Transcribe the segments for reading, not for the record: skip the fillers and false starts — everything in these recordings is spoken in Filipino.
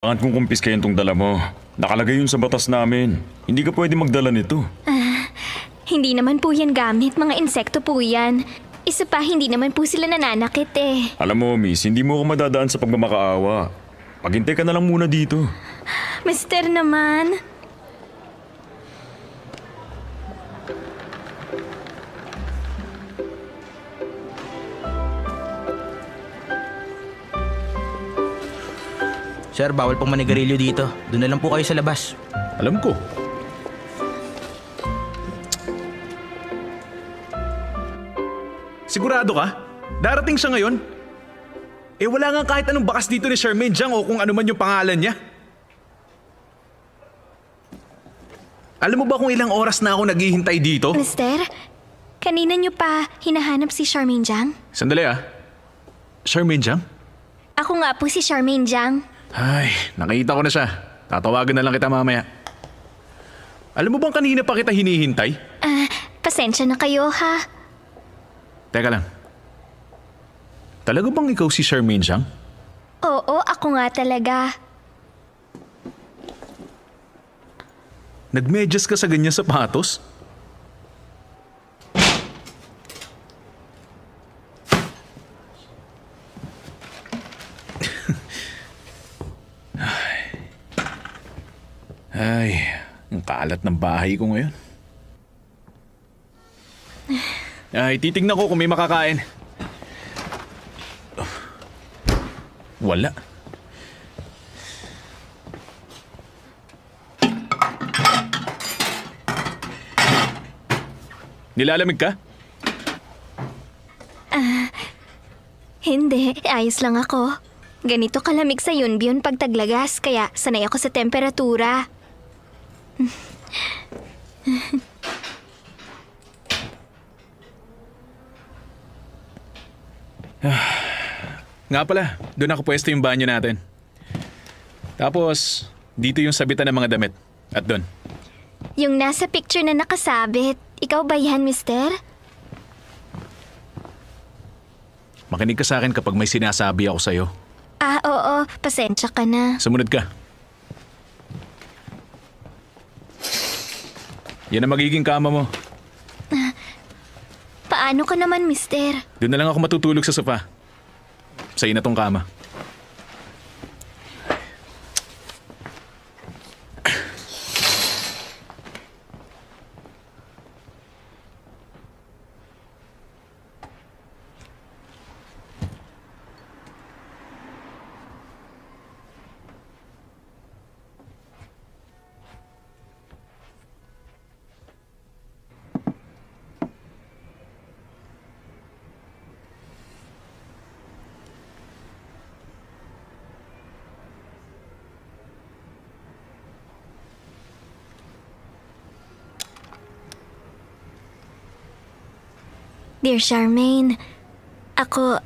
Kailangan kong kumpiskahin tong dala mo. Nakalagay yun sa batas namin. Hindi ka pwede magdala nito. Hindi naman po yan gamit. Mga insekto po yan. Isa pa, hindi naman po sila nananakit eh. Alam mo, miss, hindi mo ako madadaan sa pagmamakaawa. Maghintay ka na lang muna dito. Mister naman. Sir, bawal pong manigarilyo dito. Doon na lang po kayo sa labas. Alam ko. Sigurado ka? Darating siya ngayon? Eh wala nga kahit anong bakas dito ni Charmaine Jiang o kung ano man yung pangalan niya. Alam mo ba kung ilang oras na ako naghihintay dito? Mister, kanina niyo pa hinahanap si Charmaine Jiang? Sandali ah. Charmaine Jiang? Ako nga po si Charmaine Jiang. Ay, nakita ko na siya. Tatawagan na lang kita mamaya. Alam mo bang kanina pa kita hinihintay? Pasensya na kayo ha. Teka lang. Talaga bang ikaw si Charmaine Jiang? Oo, ako nga talaga. Nagmedyas ka sa ganyan sapatos? Ay, ang kalat ng bahay ko ngayon. Ay, titignan ko kung may makakain. Wala. Nilalamig ka? Hindi, ayos lang ako. Ganito kalamig sa Yunbyon pag taglagas, kaya sanay ako sa temperatura. Nga pala, doon ako pwesto yung banyo natin. Tapos, dito yung sabitan ng mga damit. At doon. Yung nasa picture na nakasabit, ikaw ba yan, mister? Makinig ka sa akin kapag may sinasabi ako sa'yo. Oo, pasensya ka na. Sumunod ka. Yan ang magiging kama mo. Paano ka naman, mister? Doon na lang ako matutulog sa sofa. Sa'yo na tong kama. Dear Charmaine, ako...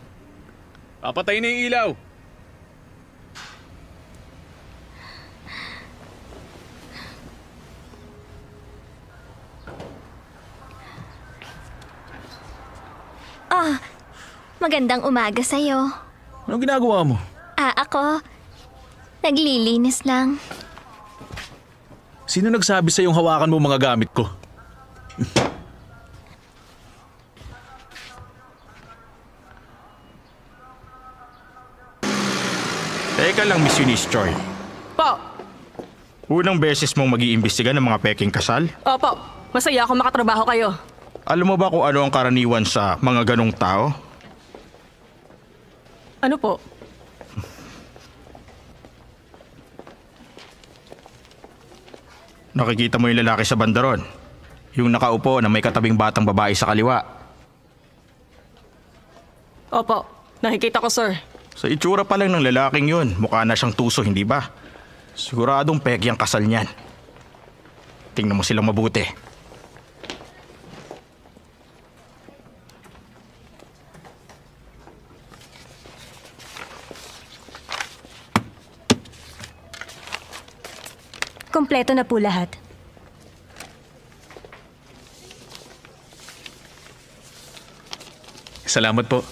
Papatay na yung ilaw. Magandang umaga sa'yo. Anong ginagawa mo? Ako... Naglilinis lang. Sino nagsabi sa'yong hawakan mo mga gamit ko? Teka lang, Miss Eunice Choi. Po. Unang beses mong mag-iimbestiga ng mga peking kasal? Opo. Masaya ako makatrabaho kayo. Alam mo ba kung ano ang karaniwan sa mga ganong tao? Ano po? Nakikita mo yung lalaki sa bandaron. Yung nakaupo na may katabing batang babae sa kaliwa. Opo. Nakikita ko, sir. Sa itsura pa lang ng lalaking yun, mukha na siyang tuso, hindi ba? Siguradong peki ang kasal niyan. Tingnan mo silang mabuti. Kompleto na po lahat. Salamat po.